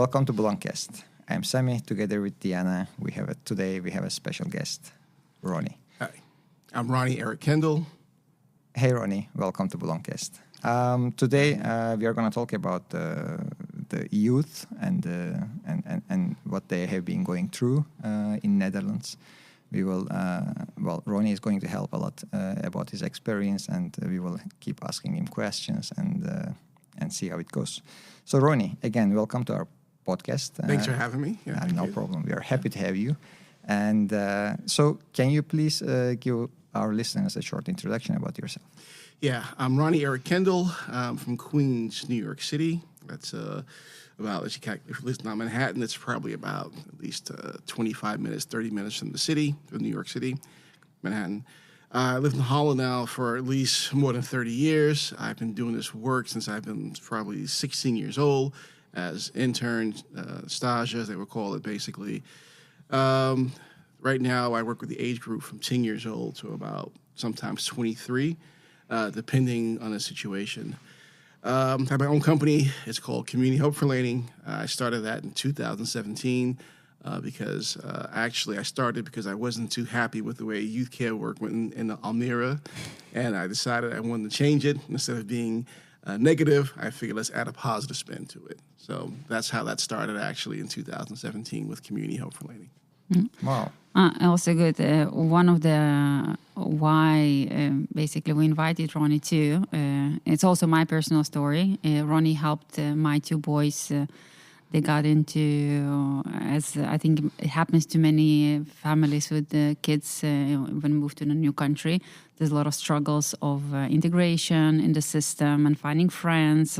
Welcome to Blogcast. I'm Sami. Together with Diana, today we have a special guest, Ronnie. Hi, I'm Ronnie Eric Kendall. Hey, Ronnie. Welcome to Blogcast. Today we are going to talk about the youth and what they have been going through in Netherlands. We will, Ronnie is going to help a lot about his experience, and we will keep asking him questions and see how it goes. So, Ronnie, again, welcome to our podcast. Thanks for having me. Yeah, no problem. We are happy to have you. And so, can you please give our listeners a short introduction about yourself? Yeah, I'm Ronnie Eric Kendall. I'm from Queens, New York City. That's about, if you listen on Manhattan, it's probably about at least 25 minutes, 30 minutes from the city, from New York City, Manhattan. I lived in Holland now for at least more than 30 years. I've been doing this work since I've been probably 16 years old as interns, stage, as they would call it, basically. Right now, I work with the age group from 10 years old to about sometimes 23, depending on the situation. I have my own company. It's called Community Hulpverlening. I started that in 2017 because actually I started because I wasn't too happy with the way youth care work went in Almere, and I decided I wanted to change it. Instead of being negative, I figured let's add a positive spin to it. So that's how that started actually in 2017 with Community Hulpverlening. Mm-hmm. Wow. Also good. One of the why basically we invited Ronnie too. It's also my personal story. Ronnie helped my two boys. They got into, as I think it happens to many families with kids when moved to a new country. There's a lot of struggles of integration in the system and finding friends.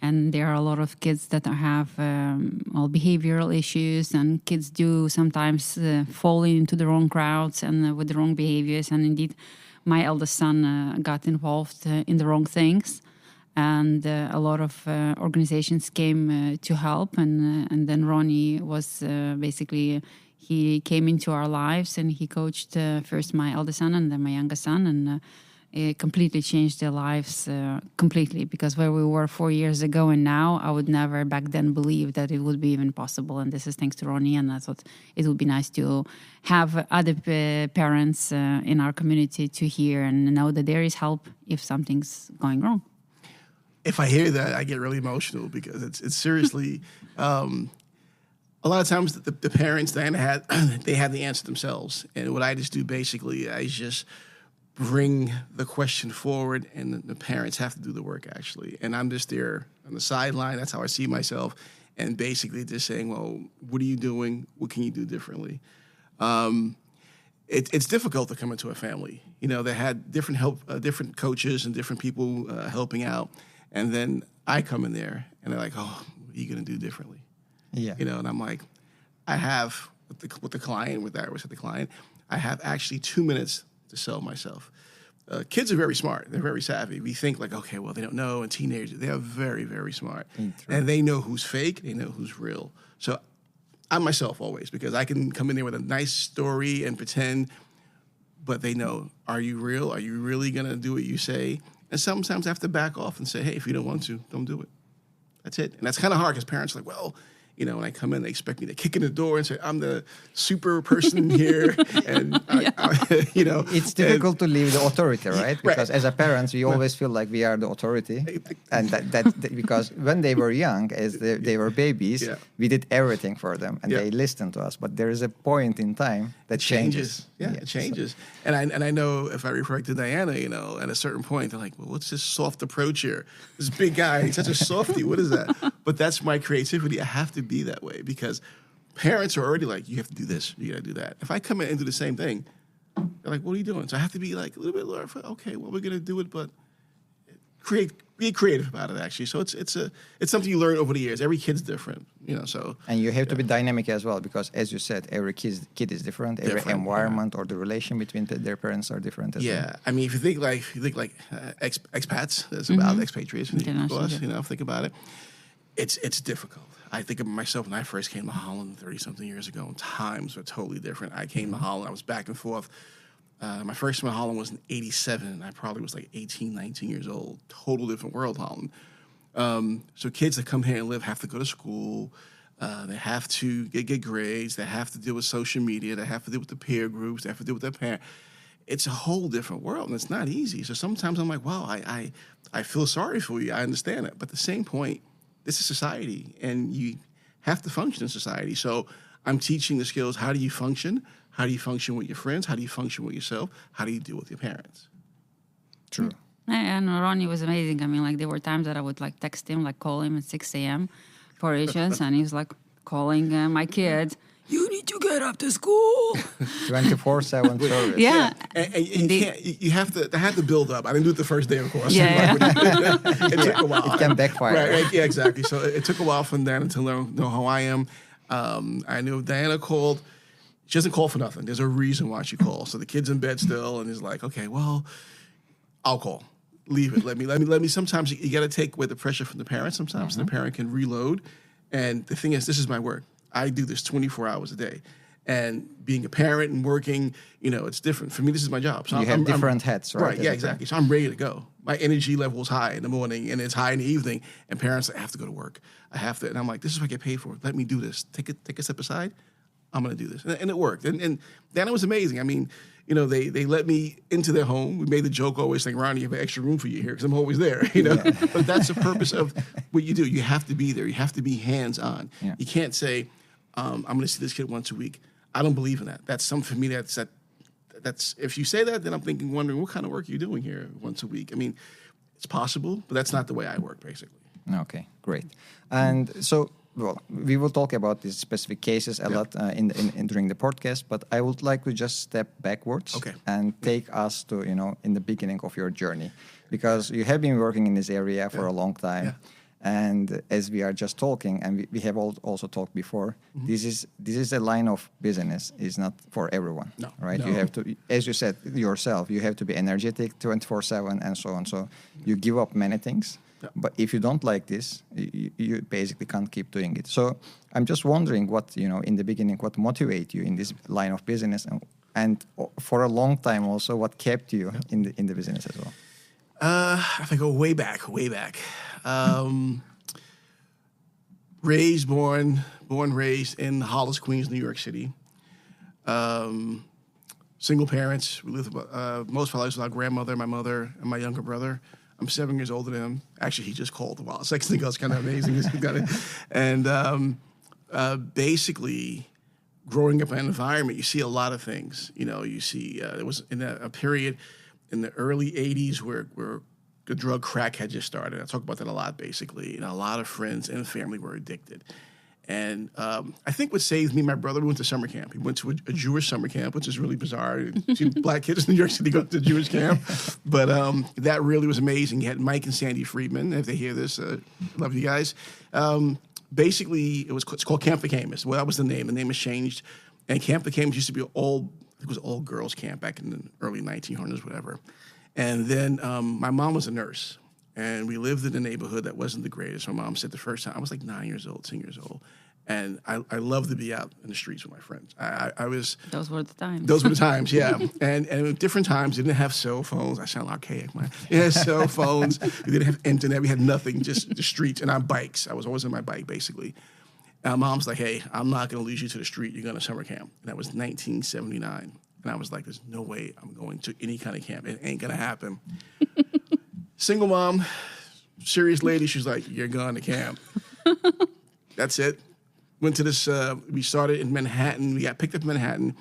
And there are a lot of kids that have behavioral issues, and kids do sometimes fall into the wrong crowds and with the wrong behaviors. And indeed, my eldest son got involved in the wrong things. And a lot of organizations came to help. And then Ronnie was he came into our lives, and he coached first my eldest son and then my youngest son. And it completely changed their lives completely, because where we were 4 years ago and now, I would never back then believe that it would be even possible. And this is thanks to Ronnie. And I thought it would be nice to have other parents in our community to hear and know that there is help if something's going wrong. If I hear that, I get really emotional because it's seriously, a lot of times the parents, they have the answer themselves. And what I just do basically, I just bring the question forward, and the parents have to do the work, actually. And I'm just there on the sideline. That's how I see myself. And basically just saying, well, what are you doing? What can you do differently? It's difficult to come into a family. You know, they had different coaches and different people helping out. And then I come in there, and they're like, oh, what are you going to do differently? Yeah. You know, and I'm like, I have, with the client, I have actually 2 minutes to sell myself. Kids are very smart. They're very savvy. We think like, okay, well, they don't know. And teenagers, they are very, very smart. And they know who's fake. They know who's real. So I'm myself always, because I can come in there with a nice story and pretend, but they know, are you real? Are you really going to do what you say? And sometimes I have to back off and say, hey, if you don't want to, don't do it. That's it. And that's kind of hard, because parents are like, well, you know, when I come in, they expect me to kick in the door and say, I'm the super person here. And, you know. It's difficult to leave the authority, right? Because as a parents, we always feel like we are the authority. And that because when they were young, as they were babies, we did everything for them. And they listened to us. But there is a point in time that changes. Yeah, it changes. So. And I know, if I refer to Diana, you know, at a certain point, they're like, well, what's this soft approach here? This big guy, he's such a softie. What is that? But that's my creativity. I have to be that way, because parents are already like, you have to do this, you got to do that. If I come in and do the same thing, they're like, what are you doing? So I have to be like a little bit lower. Okay, well, we're going to do it, but be creative about it, actually. So it's something you learn over the years. Every kid's different, you know. So and you have to be dynamic as well, because as you said, every kid is different. Every environment or the relation between their parents are different as well. Yeah, I mean, if you think like expats, it's about expatriation. You know, think about it. It's difficult. I think of myself when I first came to Holland 30-something years ago, and times were totally different. I came to Holland, I was back and forth. My first time in Holland was in 87, and I probably was like 18, 19 years old. Total different world, Holland. So kids that come here and live have to go to school. They have to get grades. They have to deal with social media. They have to deal with the peer groups. They have to deal with their parents. It's a whole different world, and it's not easy. So sometimes I'm like, wow, I feel sorry for you. I understand it. But at the same point, this is society, and you have to function in society. So I'm teaching the skills. How do you function? How do you function with your friends? How do you function with yourself? How do you deal with your parents? True. And Ronnie was amazing. I mean, like there were times that I would like text him, like call him at 6 a.m. for issues, and he was like calling my kid. You need to get up to school. 24/7 service. Yeah, And you have to. I had to build up. I didn't do it the first day, of course. Yeah. It took a while. It can backfire. Right. Yeah, exactly. So it took a while from then to know how I am. I knew Diana called. She doesn't call for nothing. There's a reason why she calls. So the kid's in bed still, and he's like, okay, well, I'll call. Leave it. Let me. Sometimes you got to take away the pressure from the parent. Sometimes the parent can reload. And the thing is, this is my work. I do this 24 hours a day. And being a parent and working, it's different. For me, this is my job. So You have different hats, right? Right, yeah, exactly. So I'm ready to go. My energy level is high in the morning, and it's high in the evening. And parents, I have to go to work. I have to. And I'm like, this is what I get paid for. Let me do this. Take a step aside. I'm going to do this. And it worked. And Dana was amazing. I mean, they let me into their home. We made the joke always saying, Ronnie, you have an extra room for you here because I'm always there, But that's the purpose of what you do. You have to be there. You have to be hands-on. Yeah. You can't say, I'm going to see this kid once a week. I don't believe in that. That's for me, that's if you say that, then I'm wondering, what kind of work are you doing here once a week? I mean, it's possible, but that's not the way I work, basically. Okay, great. And so, we will talk about these specific cases a lot during the podcast, but I would like to just step backwards and take us to, in the beginning of your journey, because you have been working in this area for a long time. Yeah. And as we are just talking, and we have also talked before, this is a line of business. It's not for everyone, right? No. You have to, as you said yourself, you have to be energetic 24/7 and so on. So you give up many things. But if you don't like this, you basically can't keep doing it. So I'm just wondering what, in the beginning, what motivated you in this line of business, and for a long time also, what kept you in the business as well? If I go way back. Raised in Hollis, Queens, New York City. Single parents. We lived most of our lives with our grandmother, my mother, and my younger brother. I'm 7 years older than him. Actually, he just called a while. Second ago, it's kind of amazing. And basically, growing up in an environment, you see a lot of things. You see there was in a period in the early 80s where the drug crack had just started. I talk about that a lot, basically. A lot of friends and family were addicted. And I think what saved me, my brother went to summer camp. He went to a Jewish summer camp, which is really bizarre. See black kids in New York City go to Jewish camp. But that really was amazing. You had Mike and Sandy Friedman. If they hear this, love you guys. Basically, it's called Camp Vacamus. Well, that was the name. The name has changed. And Camp Vacamus used to be it was all girls camp back in the early 1900s, whatever. And then my mom was a nurse. And we lived in a neighborhood that wasn't the greatest. My mom said the first time, I was like 9 years old, 10 years old. And I loved to be out in the streets with my friends. I was... Those were the times. Those were the times, yeah. And at different times, we didn't have cell phones. I sound archaic, man. We had cell phones. We didn't have internet. We had nothing, just the streets and our bikes. I was always on my bike, basically. And my mom's like, hey, I'm not going to lose you to the street. You're going to summer camp. And that was 1979. And I was like, there's no way I'm going to any kind of camp. It ain't going to happen. Single mom, serious lady. She's like, you're going to camp. That's it. Went to this, we started in Manhattan. We got picked up in Manhattan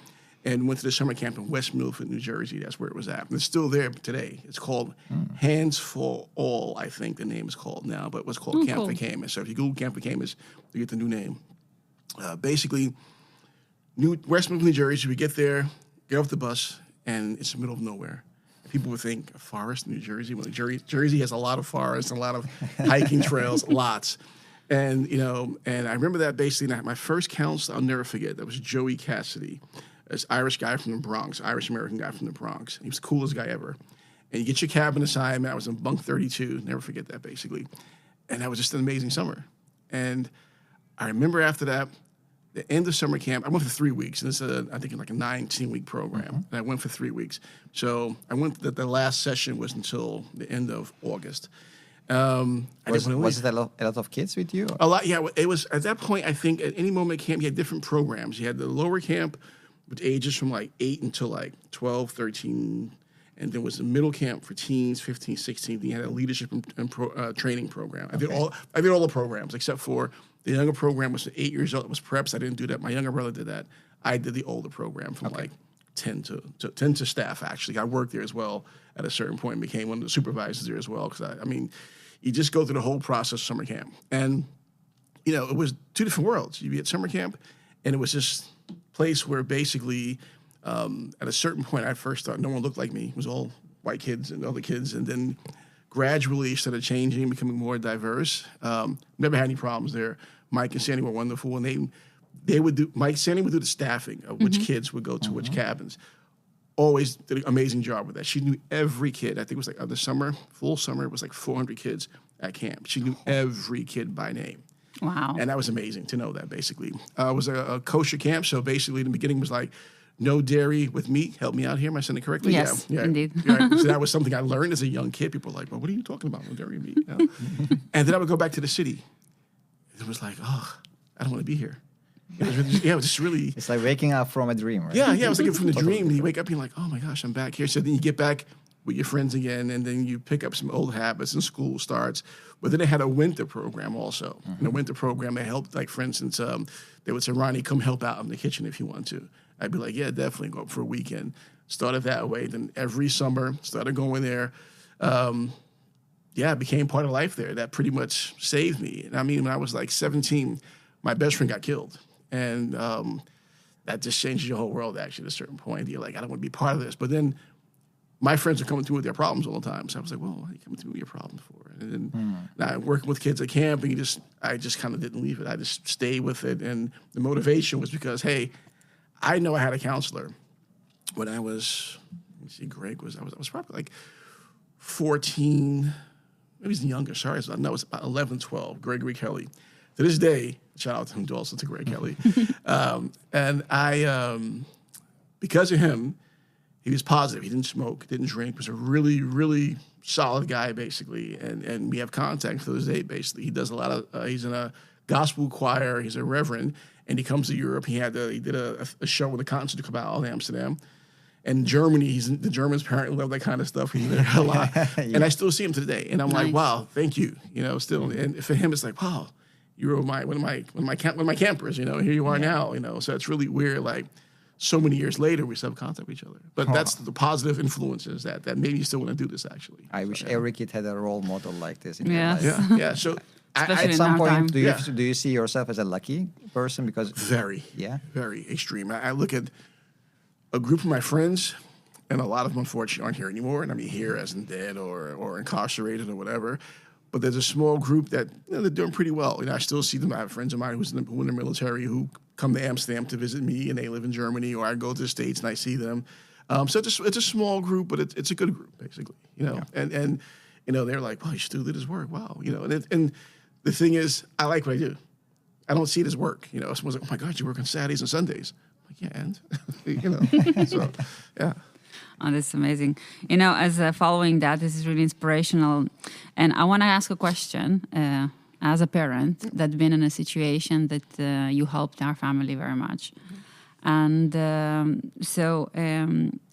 and went to the summer camp in West Milford, New Jersey. That's where it was at. And it's still there today. It's called Hands for All, I think the name is called now, but it was called Camp Vacamus. So if you Google Camp Vacamus, you get the new name. Basically, West Milford, New Jersey, we get there, get off the bus, and it's the middle of nowhere. People would think a forest in New Jersey. Well, Jersey has a lot of forests and a lot of hiking trails, lots. And, and I remember that basically my first counselor, I'll never forget, that was Joey Cassidy, this Irish guy from the Bronx, Irish-American guy from the Bronx. He was the coolest guy ever. And you get your cabin assignment. I was in bunk 32, never forget that, basically. And that was just an amazing summer. And I remember after that, the end of summer camp, I went for 3 weeks. And this is, I think, like a 19-week program. And I went for 3 weeks. So I went, the last session was until the end of August. Was it a lot of kids with you? A lot, yeah. It was at that point. I think at any moment camp, you had different programs. You had the lower camp with ages from like 8 until like 12, 13, and there was the middle camp for teens, 15, 16. Then you had a leadership and training program. I did all the programs except for the younger program was 8 years old. It was preps. I didn't do that. My younger brother did that. I did the older program from like 10 to staff. Actually, I worked there as well at a certain point and became one of the supervisors there as well. Because I mean, you just go through the whole process of summer camp, and you know it was two different worlds. You'd be at summer camp, and it was this place where basically at a certain point I first thought no one looked like me. It was all white kids and other kids, and then gradually started changing, becoming more diverse. Never had any problems there. Mike and Sandy were wonderful, and they would do. Sandy would do the staffing of which kids would go to which cabins. Always did an amazing job with that. She knew every kid. I think it was like the summer, full summer, it was like 400 kids at camp. She knew every kid by name. Wow. And that was amazing to know that, basically. It was a kosher camp, so basically in the beginning was like, no dairy with meat. Help me out here. Am I saying it correctly? Yes, yeah, indeed. Right. So that was something I learned as a young kid. People were like, well, what are you talking about? No dairy and meat. You know? And then I would go back to the city. It was like, oh, I don't want to be here. It was just really... It's like waking up from a dream, right? Yeah, it was like from the dream. And you wake up and you're like, oh my gosh, I'm back here. So then you get back with your friends again, and then you pick up some old habits and school starts. But then they had a winter program also. In the winter program, they helped, like, for instance, they would say, Ronnie, come help out in the kitchen if you want to. I'd be like, yeah, definitely go up for a weekend. Started that way. Then every summer, started going there. It became part of life there. That pretty much saved me. And I mean, when I was like 17, my best friend got killed. And that just changes your whole world, actually, at a certain point. You're like, I don't want to be part of this. But then my friends are coming through with their problems all the time. So I was like, well, what are you coming through with your problems for? And then now working with kids at camp, and I just kind of didn't leave it. I just stayed with it. And the motivation was because, hey, I know I had a counselor when I was, Greg was, I was probably like 14, maybe he's younger, sorry. No, it was about 11, 12, Gregory Kelly. To this day, shout out to him also, to Greg Kelly. And I, because of him, he was positive. He didn't smoke, didn't drink, was a really, really solid guy, basically. And we have contact to this day, basically. He does a lot of, he's in a gospel choir, he's a reverend, and he comes to Europe. He did a show with the concert to come out in Amsterdam. And Germany, the Germans apparently love that kind of stuff. He's there a lot. And I still see him today. And I'm like, wow, thank you. Still. And for him, it's like, wow, you were one of my campers, here you are now, So it's really weird, like, so many years later, we still have contact with each other. But that's the positive influences that made me still want to do this, actually. I wish every kid had a role model like this in their life. Yeah. So Especially at some point, time. do you see yourself as a lucky person? Because very extreme. I look at a group of my friends, and a lot of them unfortunately aren't here anymore. And I mean here as in dead or incarcerated or whatever. But there's a small group that they're doing pretty well. I still see them. I have friends of mine who in the military who come to Amsterdam to visit me, and they live in Germany, or I go to the States and I see them. So it's a small group, but it's a good group, basically. And they're like, wow, you still did his work. Wow, and the thing is, I like what I do. I don't see it as work. Someone's like, oh my God, you work on Saturdays and Sundays. I'm like, yeah, and so yeah. Oh, that's amazing. As following that, this is really inspirational. And I want to ask a question as a parent that's been in a situation that you helped our family very much. And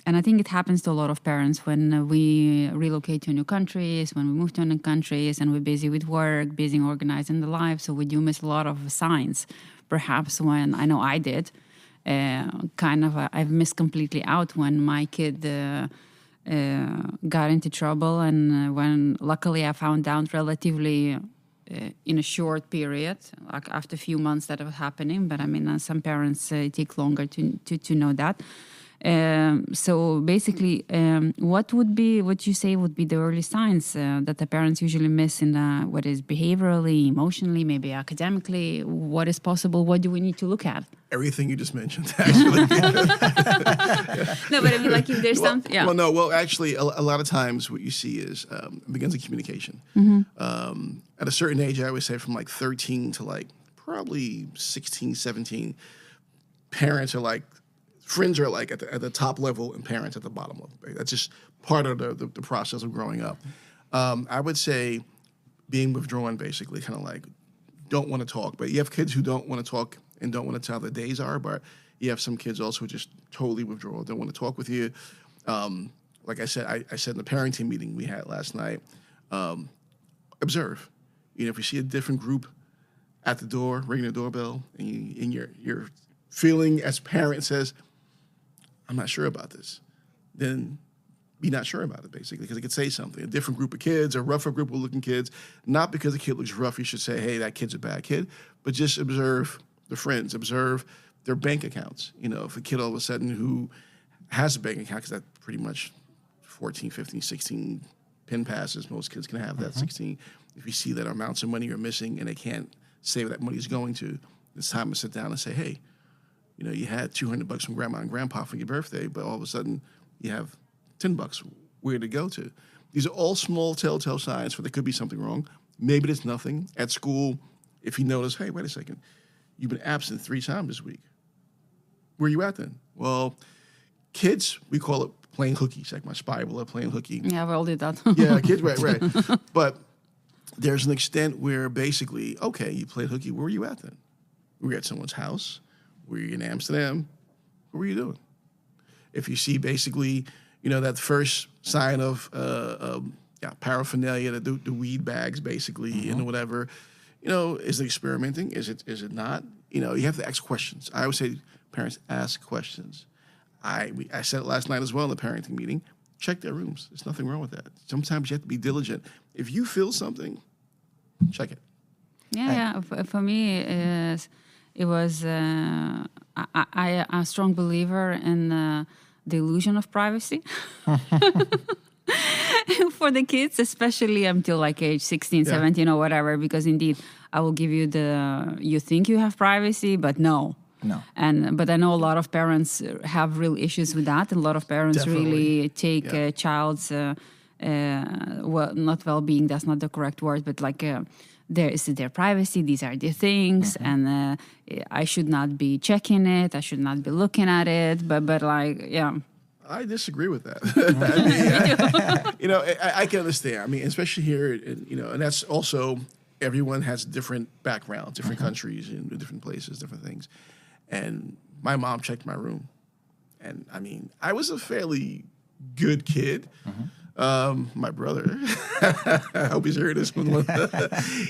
and I think it happens to a lot of parents when we relocate to new countries, when we move to new countries, and we're busy with work, busy organizing the life. So we do miss a lot of signs. Perhaps when, I know I did, I've missed completely out when my kid got into trouble, and when luckily I found out relatively in a short period, like after a few months that it was happening. But I mean, some parents take longer to know that. So basically, what you say would be the early signs that the parents usually miss in what is behaviorally, emotionally, maybe academically? What is possible? What do we need to look at? Everything you just mentioned, actually. No, but I mean, like if there's something. Yeah. Well, actually, a lot of times what you see is it begins in communication. At a certain age, I always say from like 13 to like probably 16, 17, parents are like, friends are like at the top level and parents at the bottom level. That's just part of the process of growing up. I would say being withdrawn, basically, kind of like don't want to talk. But you have kids who don't want to talk and don't want to tell how their days are. But you have some kids also who just totally withdraw, don't want to talk with you. Like I said, I said in the parenting meeting we had last night, observe. If you see a different group at the door, ringing the doorbell, and your feeling as parent says, I'm not sure about this, then be not sure about it, basically, because it could say something. A different group of kids, a rougher group of looking kids, not because the kid looks rough, you should say, hey, that kid's a bad kid, but just observe the friends, observe their bank accounts. If a kid all of a sudden who has a bank account, because that's pretty much 14, 15, 16 PIN passes, most kids can have that, 16. If you see that amounts of money are missing and they can't say where that money is going to, it's time to sit down and say, hey, you had $200 from grandma and grandpa for your birthday, but all of a sudden you have $10. Where to go to? These are all small telltale signs for there could be something wrong. Maybe there's nothing. At school, if you notice, hey, wait a second, you've been absent 3 times this week. Where are you at then? Well, kids, we call it playing hooky. It's like my spy will playing hooky. Yeah, we all did that. Yeah, kids, right. But there's an extent where basically, okay, you played hooky. Where were you at then? Were you at someone's house? Were you in Amsterdam? What were you doing? If you see basically, that first sign of paraphernalia, the weed bags basically, and whatever, is it experimenting? Is it not? You have to ask questions. I always say, parents, ask questions. I said it last night as well in the parenting meeting. Check their rooms. There's nothing wrong with that. Sometimes you have to be diligent. If you feel something, check it. Yeah. For me, it was I'm a strong believer in the illusion of privacy for the kids, especially until like age 16, 17 or whatever, because indeed I will give you you think you have privacy, but no. But I know a lot of parents have real issues with that. A lot of parents really take a child's not well-being, that's not the correct word, but like there is their privacy, these are the things, and I should not be checking it, I should not be looking at it, but like, yeah. I disagree with that. I can understand. Especially here, and that's also, everyone has different backgrounds, different countries, and different places, different things. And my mom checked my room. And, I was a fairly good kid. My brother, I hope he's hearing this one.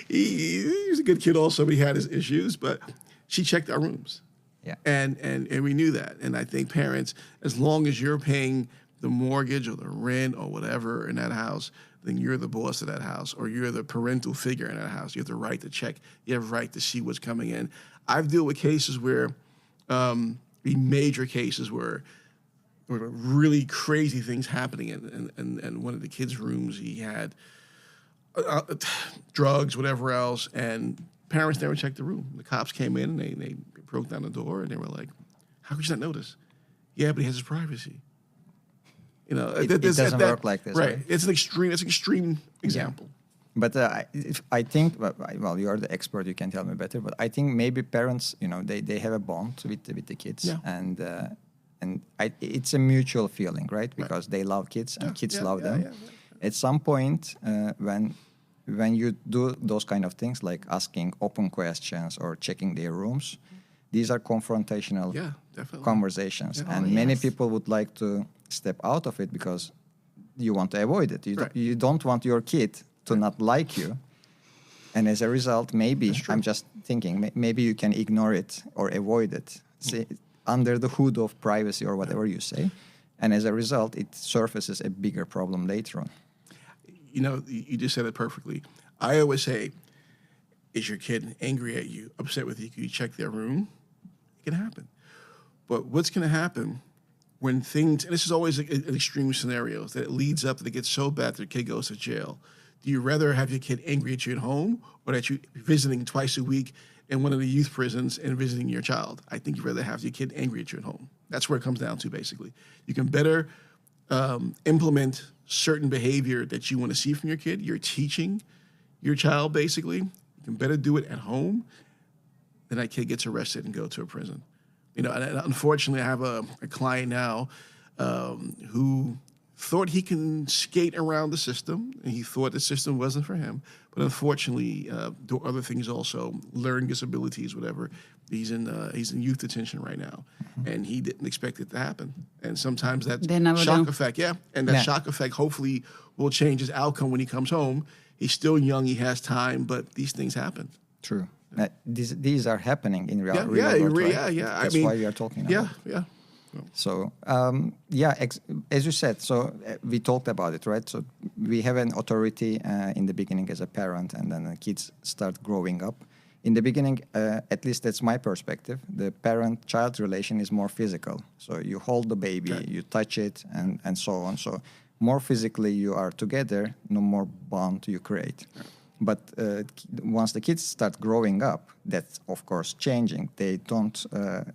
he was a good kid also, but he had his issues. But she checked our rooms. Yeah. And we knew that. And I think parents, as long as you're paying the mortgage or the rent or whatever in that house, then you're the boss of that house, or you're the parental figure in that house. You have the right to check. You have the right to see what's coming in. I've dealt with cases where, major cases where really crazy things happening, and one of the kids' rooms, he had drugs, whatever else, and parents never checked the room. The cops came in and they broke down the door, and they were like, "How could you not notice?" Yeah, but he has his privacy. It doesn't work like this, right? It's an extreme example. Yeah. But I think, well, you are the expert, you can tell me better, but I think maybe parents, they have a bond with the kids, and it's a mutual feeling, right? Because they love kids and kids love them. At some point, when you do those kind of things, like asking open questions or checking their rooms, these are confrontational conversations, and many people would like to step out of it because you want to avoid it. You don't want your kid to not like you, and as a result, maybe I'm just thinking, maybe you can ignore it or avoid it, under the hood of privacy or whatever you say, and as a result, it surfaces a bigger problem later on. You just said it perfectly. I always say, is your kid angry at you, upset with you? Can you check their room? It can happen. But what's going to happen when things, and this is always an extreme scenarios, that it leads up that it gets so bad that the kid goes to jail. Do you rather have your kid angry at you at home, or that you visiting twice a week in one of the youth prisons and visiting your child? I think you'd rather have your kid angry at you at home. That's where it comes down to, basically. You can better implement certain behavior that you want to see from your kid. You're teaching your child, basically. You can better do it at home than that kid gets arrested and go to a prison. And unfortunately, I have a client now who thought he can skate around the system, and he thought the system wasn't for him. But unfortunately, there were other things also, learning disabilities, whatever. He's in youth detention right now, and he didn't expect it to happen. And sometimes that shock effect, and that shock effect hopefully will change his outcome when he comes home. He's still young, he has time, but these things happen. True. These are happening in real world, right? That's why we are talking about it. Yeah. So, as you said, we talked about it, right? So we have an authority in the beginning as a parent, and then the kids start growing up. In the beginning, at least that's my perspective, the parent-child relation is more physical. So you hold the baby, you touch it, and so on. So more physically you are together, no more bond you create. But once the kids start growing up, that's, of course, changing. They don't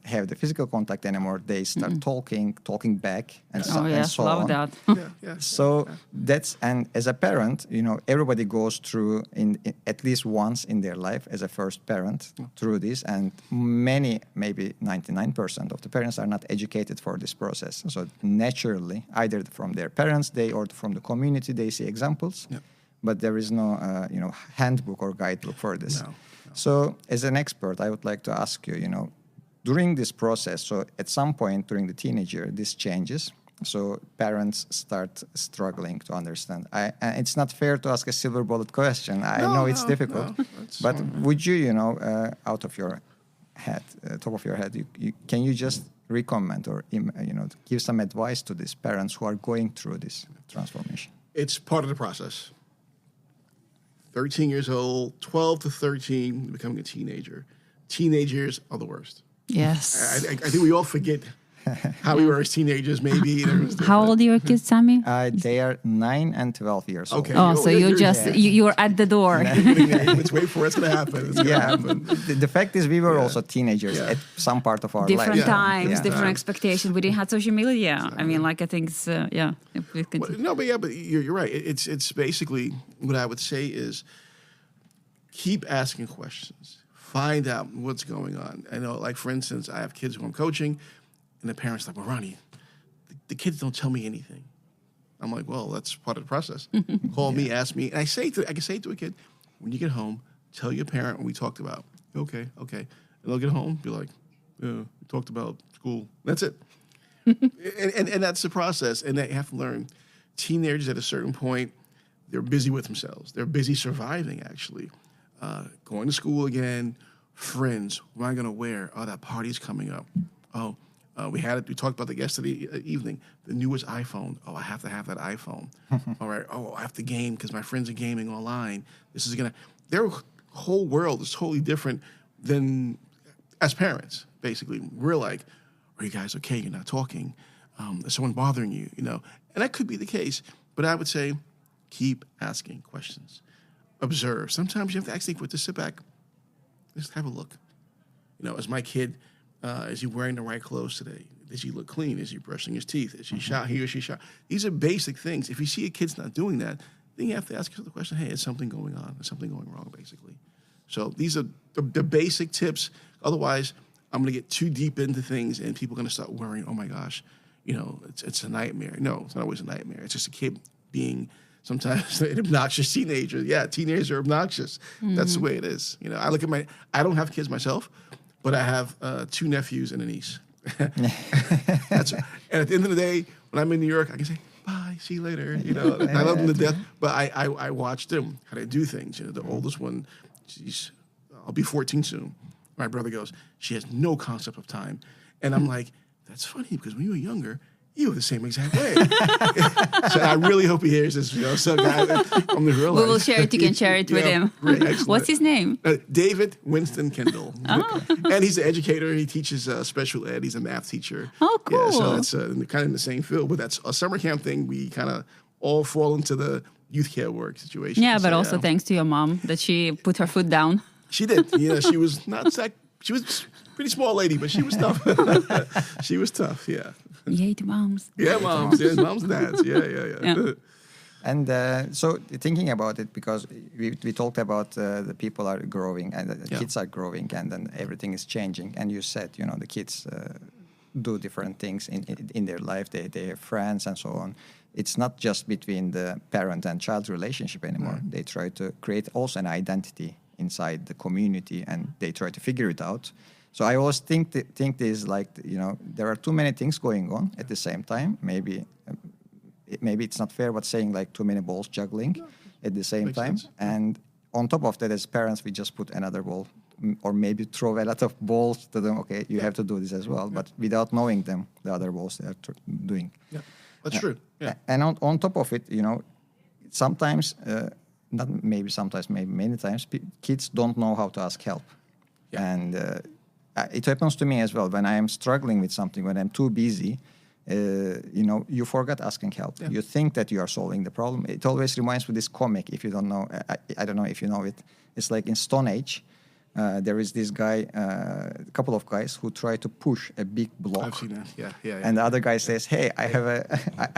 have the physical contact anymore. They start talking back, and so love on. that. So that's, and as a parent, everybody goes through in at least once in their life as a first parent through this, and many, maybe 99% of the parents are not educated for this process. So naturally, either from their parents, or from the community, they see examples. Yeah. But there is no, handbook or guidebook for this. No. So, as an expert, I would like to ask you, during this process, so at some point during the teenager, this changes. So, parents start struggling to understand. It's not fair to ask a silver bullet question. I know it's difficult. But would you, out of your head, top of your head, can you just recommend or, give some advice to these parents who are going through this transformation? It's part of the process. 13 years old, 12 to 13, becoming a teenager. Teenagers are the worst. Yes. I think we all forget how we were as teenagers, maybe. How old are your kids, Sammy? They are 9 and 12 years old. Okay. Oh, so you're at the door. Let's wait for it's going to happen. The fact is we were also teenagers at some part of our life. Different times, different expectations. We didn't have social media. I mean, I think it's, but you're right. It's basically what I would say is keep asking questions. Find out what's going on. I know, like, for instance, I have kids who I'm coaching, and the parents are like, well, Ronnie, the kids don't tell me anything. I'm like, well, that's part of the process. Call me, ask me. And I can say to a kid, when you get home, tell your parent what we talked about. Okay. And they'll get home, be like, we talked about school. That's it. and that's the process. And they have to learn. Teenagers at a certain point, they're busy with themselves. They're busy surviving, actually. Going to school again, friends, what am I going to wear? Oh, that party's coming up. Oh, we talked about that yesterday evening. The newest iPhone. Oh, I have to have that iPhone. All right. Oh, I have to game because my friends are gaming online. Their whole world is totally different than as parents, basically. We're like, are you guys okay? You're not talking. Is someone bothering you? And that could be the case. But I would say keep asking questions. Observe. Sometimes you have to actually sit back, just have a look. As my kid, is he wearing the right clothes today? Does he look clean? Is he brushing his teeth? Is he he or she shower? These are basic things. If you see a kid's not doing that, then you have to ask yourself the question, hey, is something going on? Is something going wrong, basically? So these are the basic tips. Otherwise, I'm going to get too deep into things, and people are going to start worrying, oh, my gosh, it's a nightmare. No, it's not always a nightmare. It's just a kid being sometimes an obnoxious teenager. Yeah, teenagers are obnoxious. Mm-hmm. That's the way it is. I don't have kids myself, but I have 2 nephews and a niece. And at the end of the day, when I'm in New York, I can say, bye, see you later. I love them to death, but I watch them, how they do things. The oldest one, I'll be 14 soon. My brother goes, she has no concept of time. And I'm like, that's funny because when you were younger, you were the same exact way. So I really hope he hears this. So I'm the real. We will share it. You can share it with him. Great, what's his name? David Winston Kendall. Oh. And he's an educator. He teaches special ed. He's a math teacher. Oh, cool. Yeah, so that's kind of in the same field. But that's a summer camp thing. We kind of all fall into the youth care work situation. Yeah, but also thanks to your mom that she put her foot down. She did. She was not she was a pretty small lady, but she was tough. She was tough, yeah. Yay to moms. Yeah, moms. Yeah, moms and dads. Yeah. And so thinking about it, because we talked about the people are growing and the kids are growing and then everything is changing. And you said, the kids do different things in their life. They have friends and so on. it's not just between the parent and child relationship anymore. Right. They try to create also an identity inside the community, and they try to figure it out. So I always think this like, there are too many things going on at the same time. Maybe it's not fair, but saying like too many balls juggling at the same Makes time. sense. And on top of that, as parents, we just put another ball, or maybe throw a lot of balls to them. Okay, you have to do this as well, but without knowing them, the other balls they are doing. Yeah, that's true. Yeah. And on top of it, sometimes, sometimes, maybe many times, kids don't know how to ask help. Yeah. And it happens to me as well. When I am struggling with something, when I'm too busy, you forget asking help. Yeah. You think that you are solving the problem. It always reminds me of this comic, if you don't know. I don't know if you know it. It's like in Stone Age. There is this guy, a couple of guys who try to push a big block. I've seen that. Yeah. And the other guy says, "Hey, I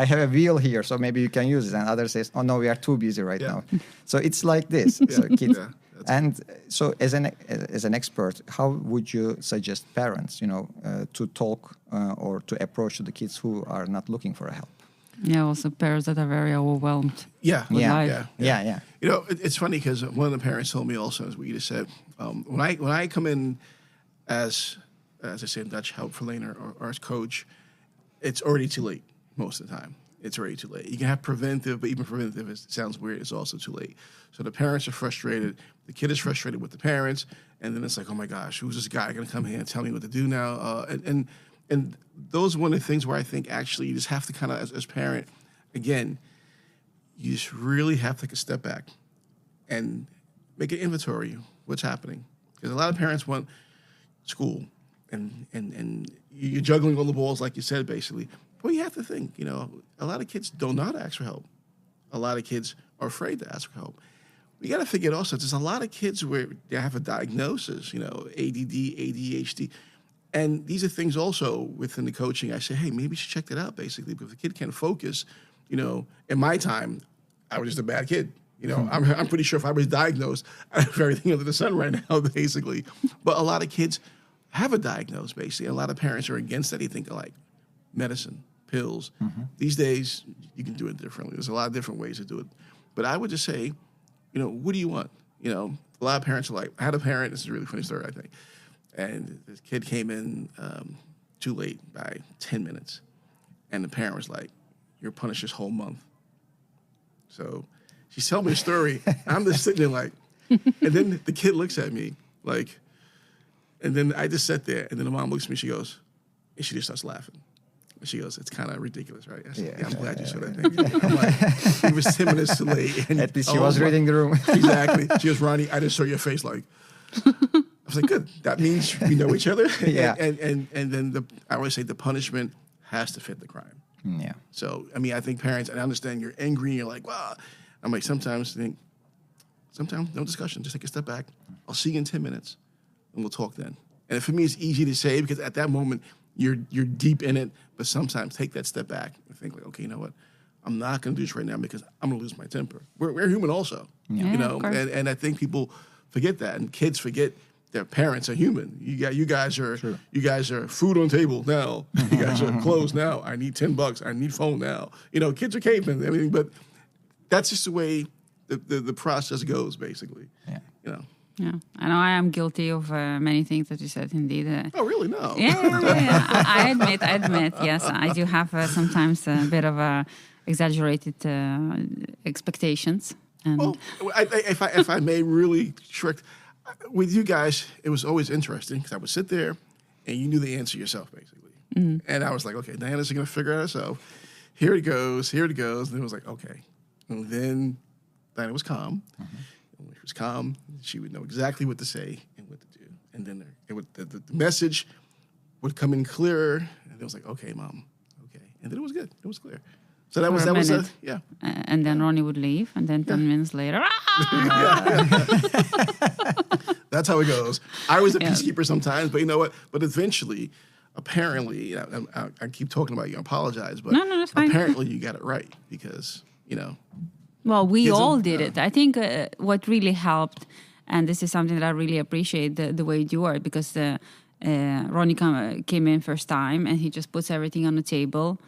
have a wheel here, so maybe you can use it." And the other says, "Oh no, we are too busy right now." So it's like this. So kids, and so as an expert, how would you suggest parents, to talk or to approach the kids who are not looking for help? Yeah, also parents that are very overwhelmed. Yeah. It's funny because one of the parents told me also, as we just said, when I come in as I say in Dutch, Hulpverlener or as coach, it's already too late most of the time. It's already too late. You can have preventive, but even preventive, it sounds weird, it's also too late. So the parents are frustrated, the kid is frustrated with the parents, and then it's like, oh my gosh, who's this guy going to come here and tell me what to do now? And those are one of the things where I think actually you just have to kind of, as parent, again, you just really have to take a step back and make an inventory of what's happening. Because a lot of parents want school and you're juggling all the balls like you said, basically. But you have to think, a lot of kids don't know how to ask for help. A lot of kids are afraid to ask for help. We got to figure it also, there's a lot of kids where they have a diagnosis, ADD, ADHD. And these are things also within the coaching. I say, hey, maybe you should check that out, basically. Because if the kid can't focus, in my time, I was just a bad kid. I'm pretty sure if I was diagnosed, I have everything under the sun right now, basically. But a lot of kids have a diagnosis, basically. A lot of parents are against that. They think like medicine, pills. Mm-hmm. These days, you can do it differently. There's a lot of different ways to do it. But I would just say, what do you want? A lot of parents are like, I had a parent, this is a really funny story, I think. And this kid came in too late by 10 minutes. And the parent was like, you're punished this whole month. So she's telling me a story. I'm just sitting there like, and then the kid looks at me like, and then I just sat there. And then the mom looks at me, she goes, and she just starts laughing. And she goes, it's kind of ridiculous, right? I said, I'm glad you said that thing. I'm like, it was 10 minutes too late. And, at least she was reading the room. Exactly. She goes, Ronnie, I just saw your face like, I was like, good. That means we know each other. Yeah. And then I always say the punishment has to fit the crime. Yeah. So, I think parents, and I understand you're angry and you're like, wow. I'm like, sometimes no discussion. Just take a step back. I'll see you in 10 minutes and we'll talk then. And for me, it's easy to say because at that moment, you're deep in it. But sometimes take that step back and think like, okay, you know what? I'm not going to do this right now because I'm going to lose my temper. We're human also, and I think people forget that, and kids forget their parents are human. You guys are food on table now. You guys are clothes now. I need $10. I need phone now. Kids are cavemen and everything, but that's just the way the process goes, basically. Yeah. Yeah, I know I am guilty of many things that you said, indeed. Oh, really? No. Yeah. I admit, yes. I do have sometimes a bit of exaggerated expectations. And well, if I may really short, with you guys, it was always interesting because I would sit there and you knew the answer yourself, basically. Mm-hmm. And I was like, okay, Diana's going to figure it out herself. Here it goes. And then it was like, okay. And then Diana was calm. Mm-hmm. When she was calm, she would know exactly what to say and what to do. And then the message would come in clearer. And it was like, okay, Mom, okay. And then it was good. It was clear. So that was yeah. And then Ronnie would leave, and then 10 minutes later, That's how it goes. I was a peacekeeper sometimes, but you know what? But eventually, apparently, I keep talking about you. I apologize, but no, that's fine. Apparently you got it right because, Well, we all did it. I think what really helped, and this is something that I really appreciate, the way you are, because Ronnie came in first time, and he just puts everything on the table.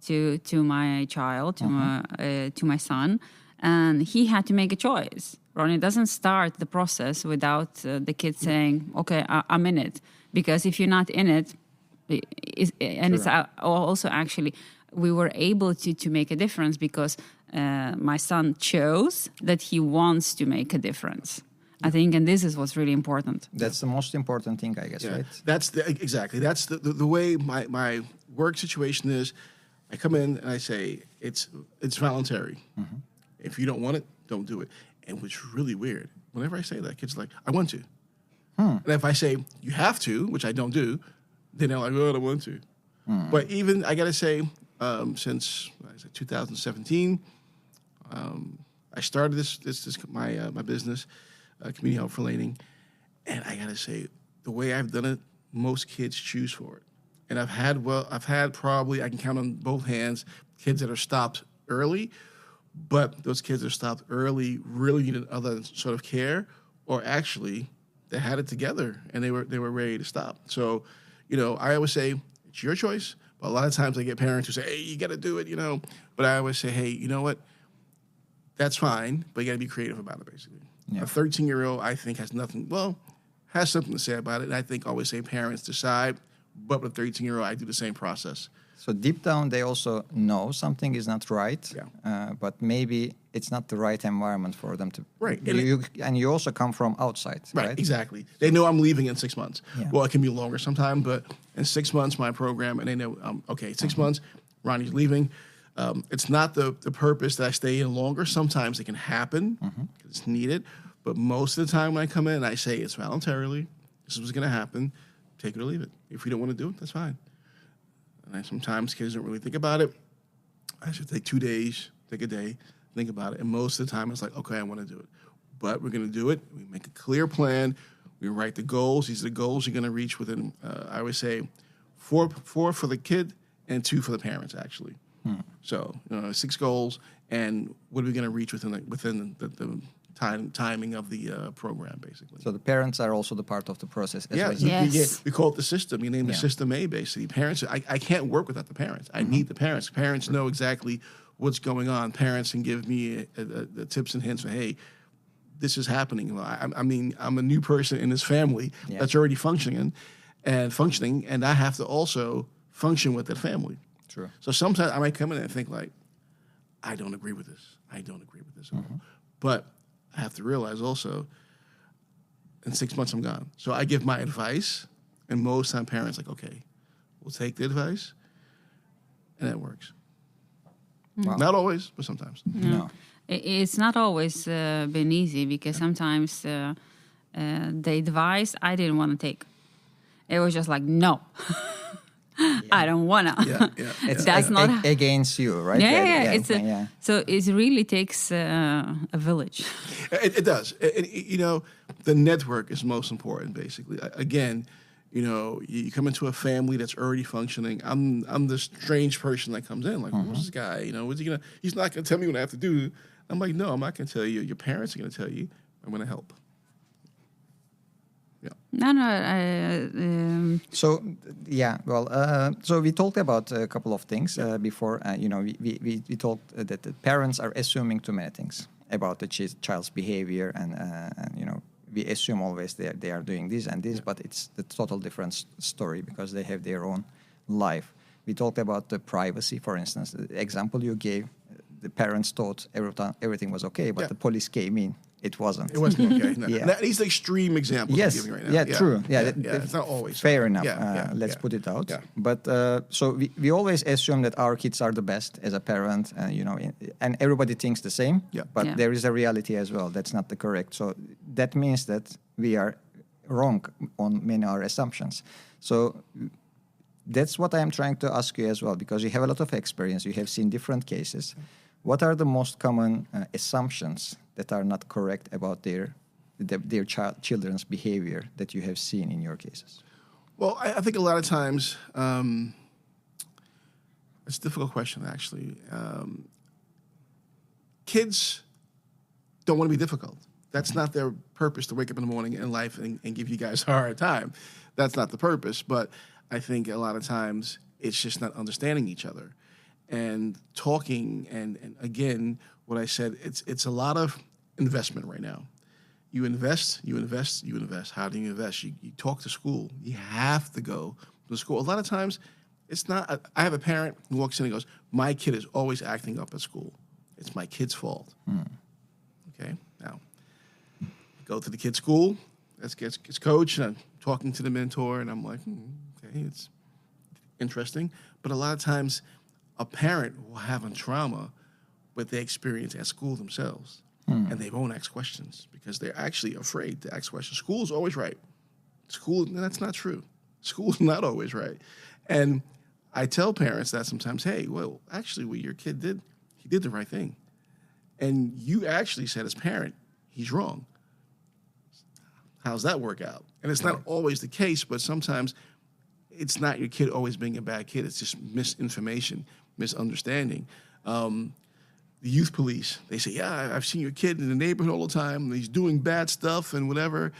to my child, to my son, and he had to make a choice. Ronnie doesn't start the process without the kid saying, "Okay, I'm in it." Because if you're not in it, it's also actually we were able to make a difference because my son chose that he wants to make a difference. I think, and this is what's really important. That's the most important thing, I guess, right? That's exactly. That's the way my work situation is. I come in and I say it's voluntary. If you don't want it, don't do it. And what's really weird, whenever I say that, kids are like, I want to. And if I say you have to, which I don't do, then they're like, oh, I don't want to. But even I gotta say, since 2017, I started my business, Community Hulpverlening, and I gotta say, the way I've done it, most kids choose for it. And I've had probably, I can count on both hands, kids that are stopped early, but those kids that are stopped early really needed other sort of care, or actually they had it together and they were ready to stop. So, I always say it's your choice, but a lot of times I get parents who say, hey, you got to do it, But I always say, hey, you know what? That's fine, but you got to be creative about it, basically. Yeah. A 13-year-old, I think, has something to say about it. And I think always say parents decide, but with a 13-year-old, I do the same process. So deep down, they also know something is not right, but maybe it's not the right environment for them to. Right. And you also come from outside, right? Exactly. They know I'm leaving in 6 months. Yeah. Well, it can be longer sometime, but in 6 months, my program, and they know, 6 months, Ronnie's leaving. It's not the purpose that I stay in longer. Sometimes it can happen because it's needed, but most of the time when I come in, I say it's voluntarily. This is what's going to happen. Take it or leave it. If you don't want to do it, that's fine. And sometimes kids don't really think about it. I should take 2 days, take a day, think about it. And most of the time, it's like, okay, I want to do it. But we're going to do it. We make a clear plan. We write the goals. These are the goals you're going to reach within, I would say, four for the kid and 2 for the parents, actually. So, 6 goals, and what are we going to reach within the timing of the program, basically. So the parents are also the part of the process. Yes. We call it the system. You name the system A, basically. Parents, I can't work without the parents. I need the parents. Parents know exactly what's going on. Parents can give me the tips and hints for, hey, this is happening. I'm a new person in this family that's already functioning, and I have to also function with that family. True. So sometimes I might come in and think like, I don't agree with this. I don't agree with this at all. But I have to realize also, in 6 months I'm gone. So I give my advice, and most time parents like, okay, we'll take the advice, and it works. Wow. Not always, but sometimes. No. It's not always been easy because sometimes the advice I didn't want to take. It was just like, no. I don't wanna. That's not against you, right? So it really takes a village. It does. The network is most important. Basically, again, you come into a family that's already functioning. I'm the strange person that comes in. Like, who's this guy? What's he gonna? He's not gonna tell me what I have to do. I'm like, no, I'm not gonna tell you. Your parents are gonna tell you. I'm gonna help. So we talked about a couple of things before. We talked that the parents are assuming too many things about the child's behavior, and we assume always they are doing this and this, but it's a total different story because they have their own life. We talked about the privacy, for instance. The example you gave, the parents thought everything was okay, but the police came in. It wasn't. It wasn't okay. No. These are extreme examples I'm giving right now. True. It's not always. Fair enough. Let's put it out. Yeah. But so we always assume that our kids are the best as a parent, and everybody thinks the same. Yeah. But there is a reality as well. That's not the correct. So that means that we are wrong on many of our assumptions. So that's what I am trying to ask you as well, because you have a lot of experience. You have seen different cases. What are the most common assumptions that are not correct about their children's behavior that you have seen in your cases? Well, I think a lot of times, it's a difficult question, actually. Kids don't want to be difficult. That's not their purpose, to wake up in the morning in life and give you guys a hard time. That's not the purpose. But I think a lot of times it's just not understanding each other. and talking. And again, what I said, it's a lot of investment right now. You invest. How do you invest? You talk to school. You have to go to school. A lot of times, it's not. I have a parent who walks in and goes, "My kid is always acting up at school. It's my kid's fault." Okay, now go to the kid's school. It's coach, and I'm talking to the mentor, and I'm like, okay, it's interesting. But a lot of times, a parent will have a trauma what they experience at school themselves, and they won't ask questions because they're actually afraid to ask questions. School is always right. School, that's not true. School is not always right. And I tell parents that sometimes, hey, well, actually what your kid did, he did the right thing. And you actually said as parent, he's wrong. How's that work out? And it's not always the case, but sometimes it's not your kid always being a bad kid. It's just misinformation, misunderstanding. The youth police, they say, yeah, I've seen your kid in the neighborhood all the time. And he's doing bad stuff and whatever.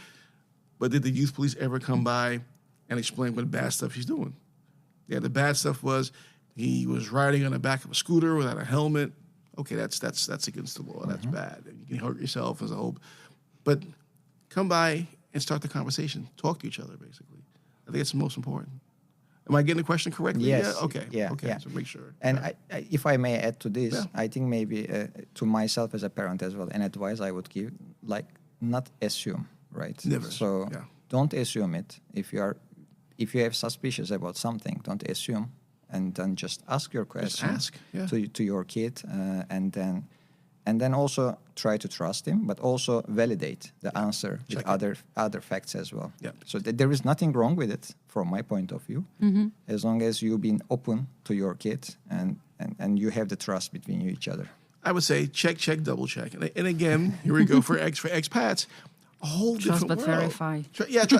But did the youth police ever come by and explain what bad stuff he's doing? Yeah, the bad stuff was he was riding on the back of a scooter without a helmet. Okay, that's against the law. That's bad. You can hurt yourself as a whole. But come by and start the conversation. Talk to each other, basically. I think it's the most important. Am I getting the question correctly? Yes. Yeah? Okay. Yeah, okay. yeah. So make sure. And if I may add to this, Yeah. I think maybe to myself as a parent as well, an advice I would give, like not assume, right? Never. So Yeah. don't assume it. If you have suspicions about something, don't assume, and then just ask your question. ask, yeah. to your kid, and then also try to trust him, but also validate the answer with other facts as well. Yeah. So there is nothing wrong with it from my point of view, as long as you've been open to your kid and you have the trust between you each other. I would say check, double check. And again, here we go for expats. A whole Trust different but world. verify.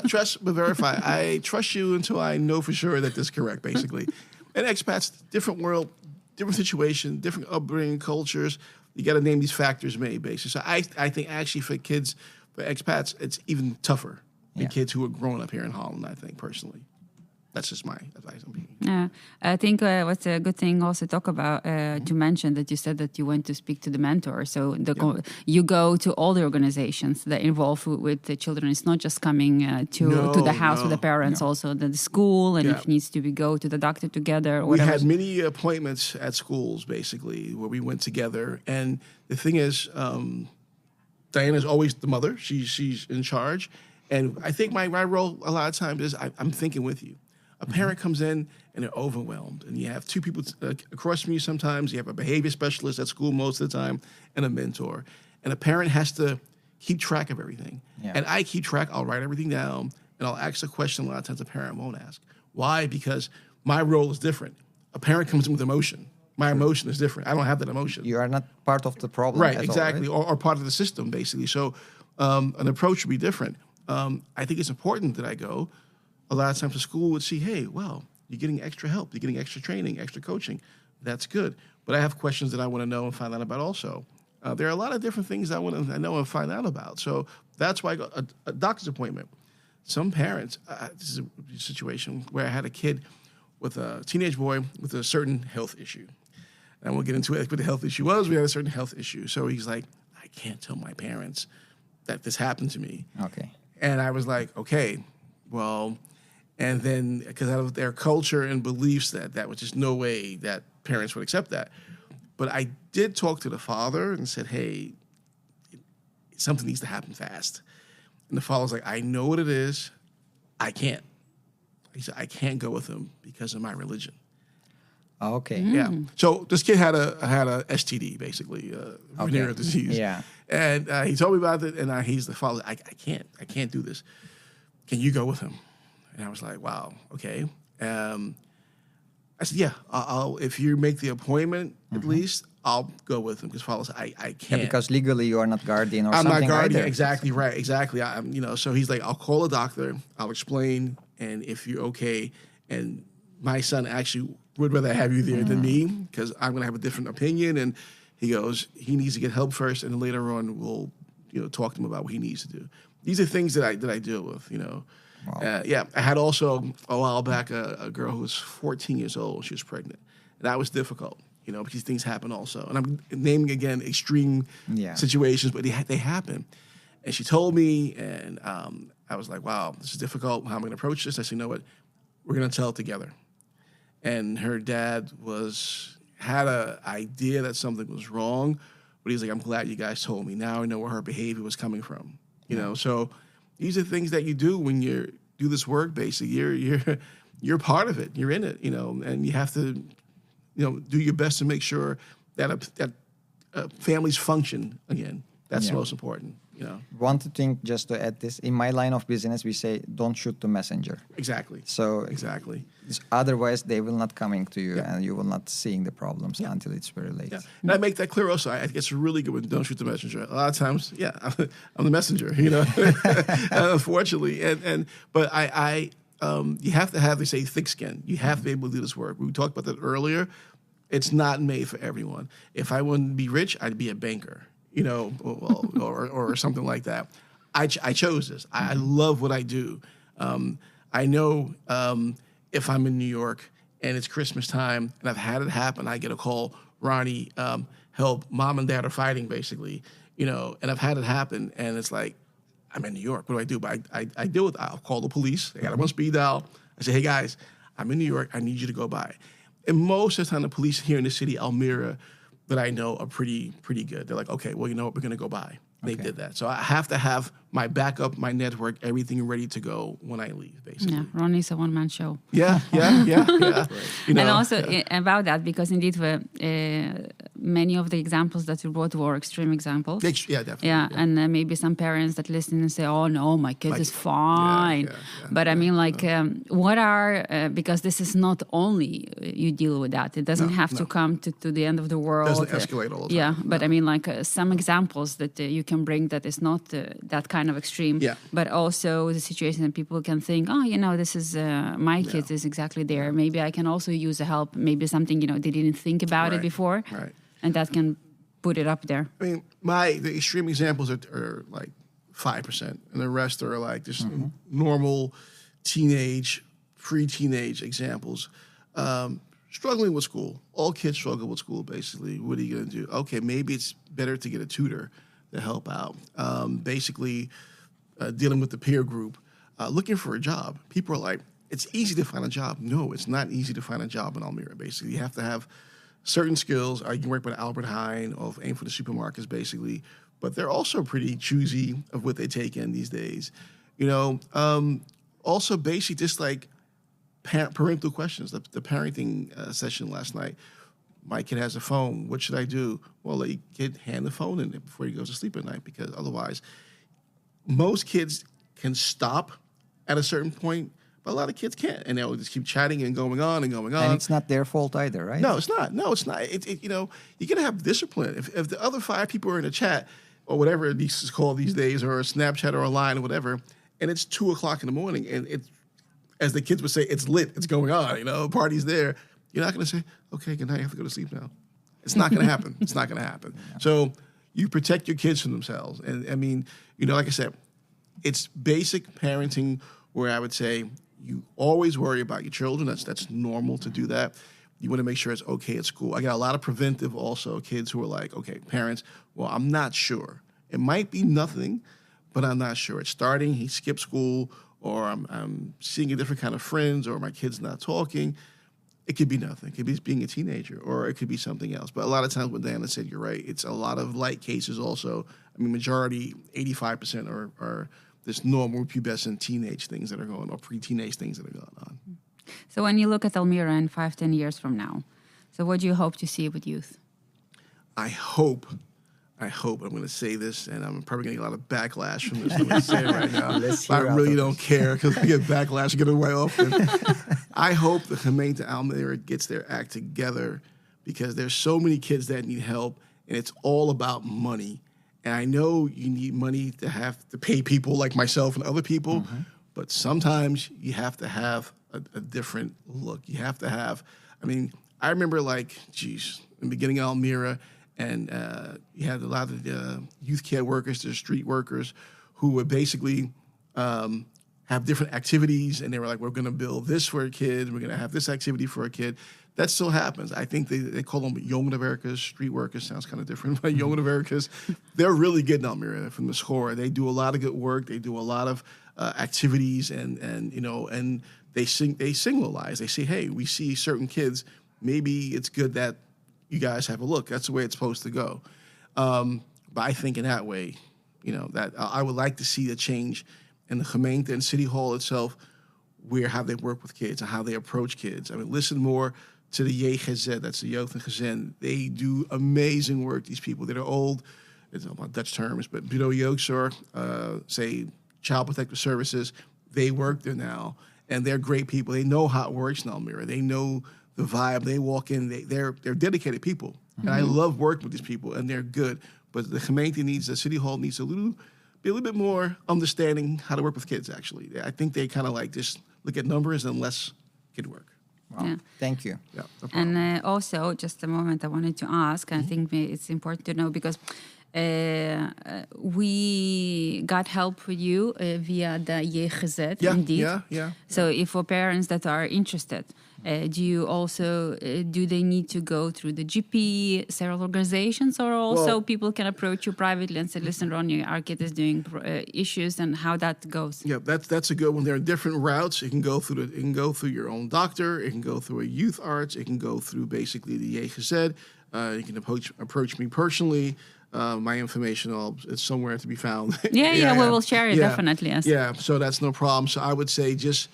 Trust but verify. I trust you until I know for sure that this is correct, basically. And expats, different world, different situation, different upbringing, cultures. You got to name these factors made, basically. So I think actually for kids, for expats, it's even tougher than kids who are growing up here in Holland, I think, personally. That's just my advice. Yeah, I think what's a good thing also talk about to mention that you said that you went to speak to the mentor. So you go to all the organizations that involve with the children. It's not just coming to the house with the parents, also the school, and if needs to go to the doctor together. Or we whatever. had many appointments at schools, basically, where we went together. And the thing is, Diana's always the mother. She's in charge. And I think my role a lot of times is I'm thinking with you. A parent comes in and they're overwhelmed, and you have two people across from you sometimes. You have a behavior specialist at school most of the time and a mentor. And a parent has to keep track of everything. Yeah. And I keep track. I'll write everything down, and I'll ask a question a lot of times a parent won't ask. Why? Because my role is different. A parent comes in with emotion. My emotion is different. I don't have that emotion. You are not part of the problem. Right, exactly, all, right? Or part of the system, basically. So an approach would be different. I think it's important that I go. A lot of times the school would see, hey, well, you're getting extra help. You're getting extra training, extra coaching. That's good. But I have questions that I want to know and find out about also. There are a lot of different things I want to know and find out about. So that's why I got a doctor's appointment. Some parents, this is a situation where I had a kid with a teenage boy with a certain health issue. And we'll get into it, what the health issue was. We had a certain health issue. So he's like, I can't tell my parents that this happened to me. Okay. And I was like, okay, well... And then, because out of their culture and beliefs, that was just no way that parents would accept that. But I did talk to the father and said, hey, something needs to happen fast. And the father's like, I know what it is. I can't. He said, I can't go with him because of my religion. Okay. Yeah. So this kid had a STD, basically, venereal disease. Yeah. And he told me about it, and he's the father. I can't do this. Can you go with him? And I was like, wow, okay. I said, yeah, I'll if you make the appointment, at least, I'll go with him. Because Father said, I can't. Yeah, because legally you are not guardian or I'm something. not guardian, either. exactly, right, exactly. So he's like, I'll call a doctor, I'll explain, and if you're okay, and my son actually would rather have you there than me, because I'm going to have a different opinion. And he goes, he needs to get help first, and then later on we'll talk to him about what he needs to do. These are things that I deal with, Wow. I had also a while back a girl who was 14 years old. She was pregnant. And that was difficult. because things happen also. And I'm naming, again, extreme situations, but they happen. And she told me, and I was like, wow, this is difficult. How am I going to approach this? I said, you know what? We're going to tell it together. And her dad had an idea that something was wrong, but he's like, I'm glad you guys told me. Now I know where her behavior was coming from. So these are things that you do when you do this work. Basically, you're part of it. You're in it. And you have to, do your best to make sure that families function again. That's the most important. One thing, just to add this, in my line of business, we say don't shoot the messenger. Exactly. So exactly. Otherwise, they will not coming to you, and you will not seeing the problems until it's very late. Yeah. And I make that clear also. I think it's really good when don't shoot the messenger. A lot of times, I'm the messenger. Unfortunately, but you have to have, they say, thick skin. You have to be able to do this work. We talked about that earlier. It's not made for everyone. If I wanted to be rich, I'd be a banker. Or something like that. I chose this. I love what I do. I know if I'm in New York and it's Christmas time and I've had it happen, I get a call, Ronnie, help, mom and dad are fighting, basically, and I've had it happen, and it's like, I'm in New York. What do I do? But I deal with it. I'll call the police. I got them on speed dial. I say, hey, guys, I'm in New York. I need you to go by. And most of the time, the police here in the city, Almere, that I know are pretty good. They're like, okay, well, you know what? We're going to go by. They did that. So I have to have my backup, my network, everything ready to go when I leave, basically. Yeah, Ronnie's a one-man show. Yeah. Right. And also about that, because indeed many of the examples that you brought were extreme examples. Yeah, definitely. Yeah, and maybe some parents that listen and say, oh, no, my kid is fine. Yeah. But I mean, what are, because this is not only you deal with that. It doesn't have to come to the end of the world. It doesn't escalate all the time. Yeah, but I mean, some examples that you can bring that is not that kind of extreme, but also the situation that people can think, oh, this is my kid is exactly there. Maybe I can also use a help. Maybe something, they didn't think about it before. Right. And that can put it up there. I mean, the extreme examples are like 5%, and the rest are like just normal teenage, pre-teenage examples. Struggling with school. All kids struggle with school, basically. What are you going to do? Okay, maybe it's better to get a tutor to help out. Basically, dealing with the peer group, looking for a job. People are like, it's easy to find a job. No, it's not easy to find a job in Almere, basically. You have to have certain skills. You can work with Albert Heijn or aim for the supermarkets, basically. But they're also pretty choosy of what they take in these days. Also, basically, just like parental questions. The parenting session last night. My kid has a phone. What should I do? Well, let your kid hand the phone in before he goes to sleep at night, because otherwise, most kids can stop at a certain point, but a lot of kids can't, and they'll just keep chatting and going on and going on. And it's not their fault either, right? No, it's not. You're gonna have discipline. If the other 5 people are in a chat or whatever it is called these days, or a Snapchat or a line or whatever, and it's 2:00 in the morning, and it's, as the kids would say, it's lit, it's going on, party's there. You're not going to say, okay, good night, I have to go to sleep now. It's not going to happen. It's not going to happen. Yeah. So you protect your kids from themselves. And I mean, like I said, it's basic parenting where I would say you always worry about your children. That's normal to do that. You want to make sure it's okay at school. I got a lot of preventive also kids who are like, okay, parents, well, I'm not sure. It might be nothing, but I'm not sure. It's starting, he skipped school, or I'm seeing a different kind of friends, or my kid's not talking. It could be nothing. It could be being a teenager, or it could be something else. But a lot of times what Diana said, you're right. It's a lot of light cases also. I mean, majority, 85% are this normal pubescent teenage things that are going on, or pre-teenage things that are going on. So when you look at Almere in 5-10 years from now, so what do you hope to see with youth? I hope, I'm going to say this, and I'm probably going to get a lot of backlash from this. I'm going to say it right now. I really don't care, because we get backlash, get it way often. I hope the Community Hulpverlening gets their act together, because there's so many kids that need help, and it's all about money. And I know you need money to have to pay people like myself and other people, but sometimes you have to have a different look. You have to have, I remember in the beginning of Almere, and you had a lot of youth care workers, the street workers, who would basically have different activities, and they were like, we're going to build this for a kid, we're going to have this activity for a kid. That still happens. I think they call them jongerenwerkers, street workers, sounds kind of different, but jongerenwerkers. They're really good in Almere from the score. They do a lot of good work. They do a lot of activities, and they signalize. They say, hey, we see certain kids, maybe it's good that you guys have a look. That's the way it's supposed to go. But I think in that way, that I would like to see a change in the gemeente and City Hall itself, how they work with kids and how they approach kids. I mean, listen more to the JGZ, that's the Jeugd en Gezin. They do amazing work, these people. They're old, it's about Dutch terms, but Bureau Jeugdzorg, say Child Protective Services, they work there now, and they're great people. They know how it works in Almere. They know the vibe. They walk in, they're dedicated people. Mm-hmm. And I love working with these people, and they're good. But the gemeente the City Hall needs be a little bit more understanding how to work with kids, actually. I think they kind of like just look at numbers and less kid work. Wow. Yeah. Thank you. Yeah, no problem. And also, just a moment, I wanted to ask, I think it's important to know because we got help for you via the JGZ, indeed. Yeah. So if for parents that are interested, do you also, do they need to go through the GP, several organizations, or also people can approach you privately and say, listen, Ronnie, our kid is doing issues, and how that goes? Yeah, that's a good one. There are different routes. It can go through your own doctor. It can go through a youth arts. It can go through basically the JGZ. You can approach me personally. My information is somewhere to be found. Yeah, we will share it, definitely. Yes. Yeah, so that's no problem. So I would say just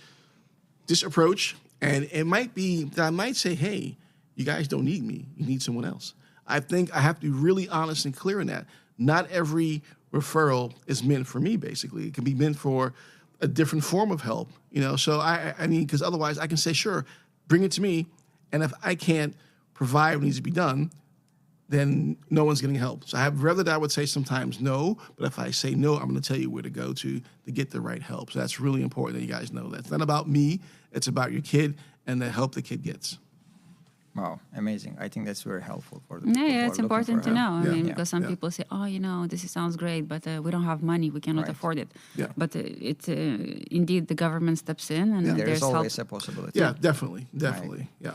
approach. And it might be that I might say, hey, you guys don't need me. You need someone else. I think I have to be really honest and clear in that. Not every referral is meant for me, basically. It can be meant for a different form of help. So I mean, because otherwise I can say, sure, bring it to me. And if I can't provide what needs to be done, then no one's getting help. So I would say sometimes no, but if I say no, I'm going to tell you where to go to get the right help. So that's really important that you guys know that. It's not about me. It's about your kid and the help the kid gets. Wow, amazing. I think that's very helpful for the people. Yeah, it's important to know. I mean, because some Yeah. people say, this sounds great, but we don't have money. We cannot afford it. Yeah. But indeed, the government steps in and there's always help. a possibility. Yeah, definitely. Right. Yeah.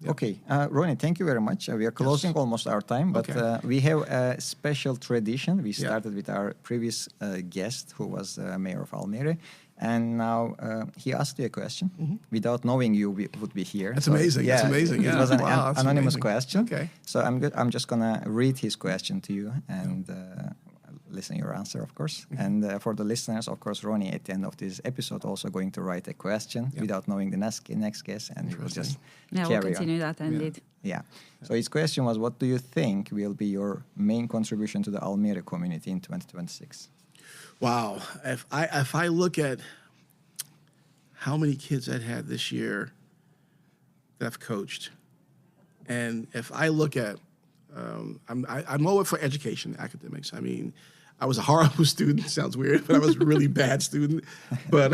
Okay, Ronnie, thank you very much. We are closing almost our time, but we have a special tradition. We started with our previous guest, who was Mayor of Almere, and now he asked you a question without knowing you would be here. That's amazing. Yeah, That's amazing. It was an that's anonymous amazing. question. Okay. So I'm just gonna read his question to you and listen your answer, of course. And for the listeners, of course, Ronnie at the end of this episode also going to write a question without knowing the next guest, and we will just carry we'll continue on. that indeed. Yeah. So his question was, what do you think will be your main contribution to the Almere community in 2026? Wow. If I look at how many kids I had this year that I've coached, and if I look at, I'm over for education, academics. I mean, I was a horrible student. Sounds weird, but I was a really bad student. But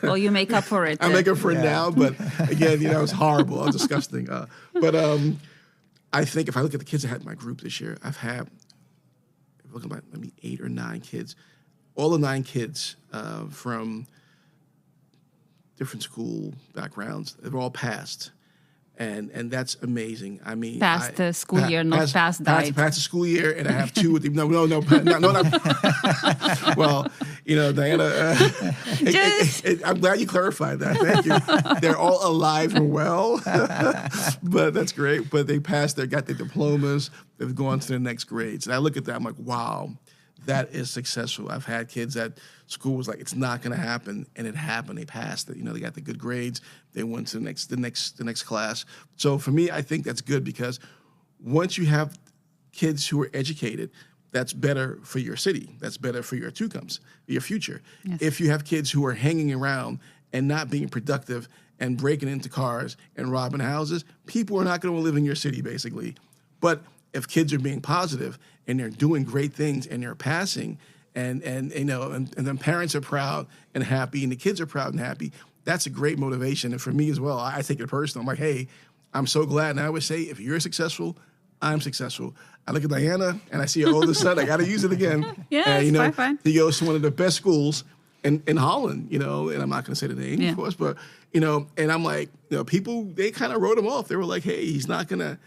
well, you make up for it. I make up for it now. But again, I was horrible. I was disgusting. But I think if I look at the kids I had in my group this year, I've had looking at maybe 8 or 9 kids. All the 9 kids from different school backgrounds, they've all passed. And that's amazing. I mean, past the school year, not past died. Past the school year, and I have 2 with them. No, not. Well, Diana, I'm glad you clarified that. Thank you. They're all alive and well, but that's great. But they passed. They got their diplomas. They've gone to the next grades. And I look at that. I'm like, wow, that is successful. I've had kids that school was like, it's not going to happen, and it happened. They passed. They got the good grades. They went to the next class. So for me, I think that's good, because once you have kids who are educated, that's better for your city. That's better for your Toekomst, your future. Yes. If you have kids who are hanging around and not being productive and breaking into cars and robbing houses, people are not going to live in your city, basically. But if kids are being positive and they're doing great things and they're passing, and then parents are proud and happy, and the kids are proud and happy, that's a great motivation. And for me as well, I take it personal. I'm like, hey, I'm so glad. And I always say, if you're successful, I'm successful. I look at Diana and I see her oldest son. I got to use it again. Yeah, and, it's fine. he goes to one of the best schools, in Holland, and I'm not going to say the name, of course, but and I'm like, people, they kind of wrote him off. They were like, hey, he's not gonna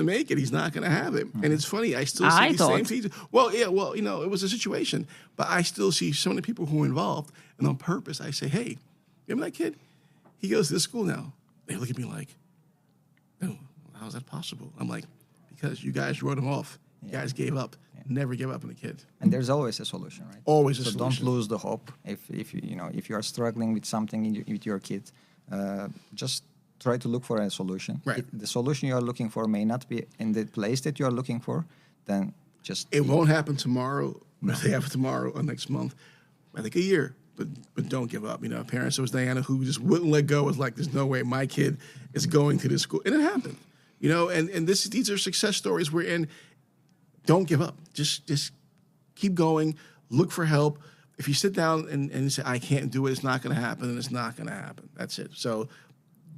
make it. He's not gonna have it. And it's funny, I still see these same teachers. Well, yeah, it was a situation, but I still see some of the people who were involved, and on purpose, I say, hey, remember that kid? He goes to this school now. They look at me like, oh, how is that possible? I'm like, because you guys wrote him off. You guys gave up. Never give up on a kid. And there's always a solution, right? Always a so solution. Don't lose the hope. If you are struggling with something with your kid, just try to look for a solution. Right. If the solution you are looking for may not be in the place that you are looking for, then just... It won't happen tomorrow, or the day after tomorrow, or next month. I think a year, but don't give up. Parents, there was Diana who just wouldn't let go. It was like, there's no way my kid is going to this school. And it happened. And these are success stories we're in. Don't give up. Just keep going. Look for help. If you sit down and say, I can't do it, it's not going to happen, and it's not going to happen. That's it. So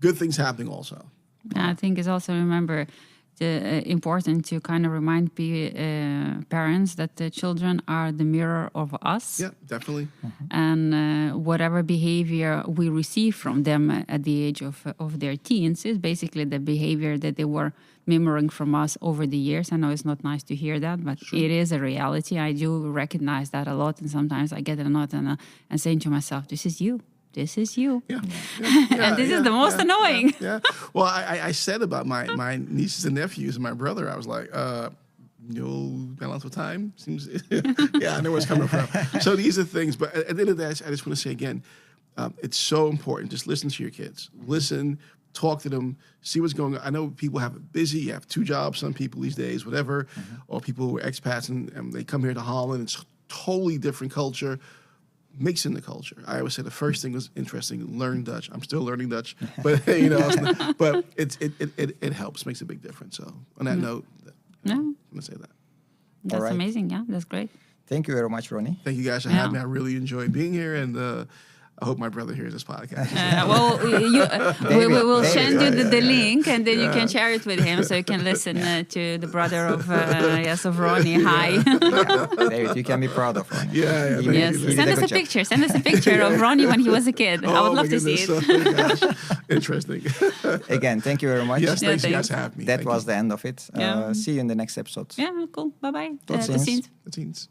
good things happening also. I think it's also important to kind of remind parents that the children are the mirror of us. Yeah, definitely. And whatever behavior we receive from them at the age of their teens is basically the behavior that they were mirroring from us over the years. I know it's not nice to hear that, but it is a reality. I do recognize that a lot, and sometimes I get a note and saying to myself, this is you. This is you. Yeah. And this is the most annoying. Yeah. Well, I said about my nieces and nephews and my brother, I was like, no balance of time seems, I know where it's coming from. So these are things, but at the end of the day, I just want to say again, it's so important. Just listen to your kids. Listen, talk to them, see what's going on. I know people have it busy. You have 2 jobs, some people these days, whatever, or people who are expats and they come here to Holland. It's a totally different culture. Mix in the culture. I always say the first thing was interesting. Learn Dutch. I'm still learning Dutch, but but it helps. Makes a big difference. So on that note, I'm gonna say that. That's amazing. Yeah, that's great. Thank you very much, Ronnie. Thank you guys for having me. I really enjoyed being here, and I hope my brother hears this podcast. We will send you the link, and then you can share it with him, so you can listen to the brother of Ronnie. Hi. David, you can be proud of Ronnie. Yes. Send us a picture. Send us a picture of Ronnie when he was a kid. I would love to see it. Oh, gosh. Interesting. Again, thank you very much. Yes, thanks you guys for having me. That was the end of it. See you in the next episode. Yeah, cool. Bye-bye. Tot ziens. Tot ziens.